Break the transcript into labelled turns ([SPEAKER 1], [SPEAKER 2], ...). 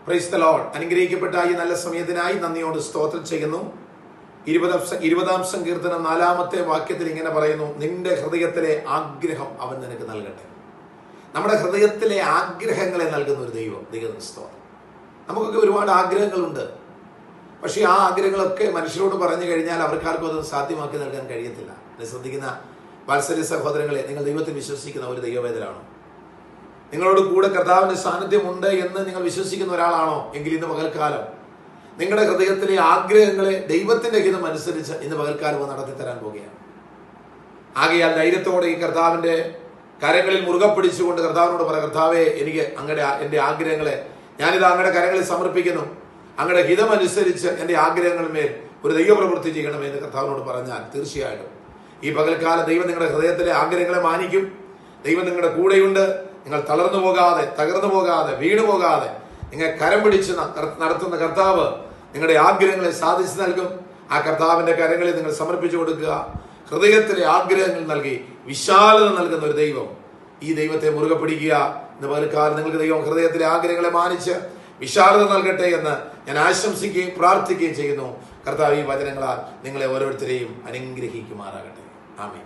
[SPEAKER 1] Praise the Lord. അനുഗ്രഹിക്കപ്പെട്ട ഈ നല്ല സമയത്തിനായി നന്ദിയോട് സ്തോത്രം ചെയ്യുന്നു. 20-ാം സങ്കീർത്തനം 4-ാമത്തെ വാക്യത്തിൽ ഇങ്ങനെ പറയുന്നു, നിന്റെ ഹൃദയത്തിലെ ആഗ്രഹം അവൻ നിനക്ക് നൽകട്ടെ. നമ്മുടെ ഹൃദയത്തിലെ ആഗ്രഹങ്ങളെ നൽകുന്ന ഒരു ദൈവത്തിന് സ്തോത്രം. നമുക്കൊക്കെ ഒരുപാട് ആഗ്രഹങ്ങളുണ്ട്. പക്ഷേ ആ ആഗ്രഹങ്ങളൊക്കെ മനുഷ്യരോട് പറഞ്ഞു കഴിഞ്ഞാൽ അവർക്കാർക്കും അത് സാധ്യമാക്കി നൽകാൻ കഴിയത്തില്ല. ശ്രദ്ധിക്കുന്ന വാത്സല്യ സഹോദരങ്ങളെ, നിങ്ങൾ ദൈവത്തിൽ വിശ്വസിക്കുന്ന ഒരു ദൈവവേദനാണോ? നിങ്ങളോട് കൂടെ കർത്താവിന്റെ സാന്നിധ്യമുണ്ട് എന്ന് നിങ്ങൾ വിശ്വസിക്കുന്ന ഒരാളാണോ? എങ്കിൽ ഇന്ന് പകൽക്കാലം നിങ്ങളുടെ ഹൃദയത്തിലെ ആഗ്രഹങ്ങളെ ദൈവത്തിന്റെ ഹിതം അനുസരിച്ച് ഇന്ന് പകൽക്കാലം നടത്തി തരാൻ പോവുകയാണ്. ആകയാൽ ധൈര്യത്തോടെ ഈ കർത്താവിന്റെ കരങ്ങളിൽ മുറുകെ പിടിച്ചുകൊണ്ട് കർത്താവിനോട് പറ, കർത്താവേ, എനിക്ക് എൻ്റെ ആഗ്രഹങ്ങളെ ഞാനിത് അങ്ങയുടെ കരങ്ങളിൽ സമർപ്പിക്കുന്നു. അങ്ങയുടെ ഹിതം അനുസരിച്ച് എൻ്റെ ആഗ്രഹങ്ങളിന്മേൽ ഒരു ദൈവപ്രവൃത്തി ചെയ്യണമെന്ന് കർത്താവിനോട് പറഞ്ഞാൽ തീർച്ചയായിട്ടും ഈ പകൽക്കാലം ദൈവം നിങ്ങളുടെ ഹൃദയത്തിലെ ആഗ്രഹങ്ങളെ മാനിക്കും. ദൈവം നിങ്ങളുടെ കൂടെയുണ്ട്. നിങ്ങൾ തളർന്നു പോകാതെ, തകർന്നു പോകാതെ, വീണു പോകാതെ നിങ്ങൾ കരം പിടിച്ച് നടത്തുന്ന കർത്താവ് നിങ്ങളുടെ ആഗ്രഹങ്ങളെ സാധിച്ചു നൽകും. ആ കർത്താവിന്റെ കരങ്ങളിൽ നിങ്ങൾ സമർപ്പിച്ചു കൊടുക്കുക. ഹൃദയത്തിലെ ആഗ്രഹങ്ങൾ നൽകി വിശാലത നൽകുന്ന ഒരു ദൈവം, ഈ ദൈവത്തെ മുറുകെ പിടിക്കുക. ഇന്ന് പകൽക്കാലം നിങ്ങൾക്ക് ദൈവം ഹൃദയത്തിലെ ആഗ്രഹങ്ങളെ മാനിച്ച് വിശാലത നൽകട്ടെ എന്ന് ഞാൻ ആശംസിക്കുകയും പ്രാർത്ഥിക്കുകയും ചെയ്യുന്നു. കർത്താവ് ഈ വചനങ്ങളാൽ നിങ്ങളെ ഓരോരുത്തരെയും അനുഗ്രഹിക്കുമാറാകട്ടെ. ആമേൻ.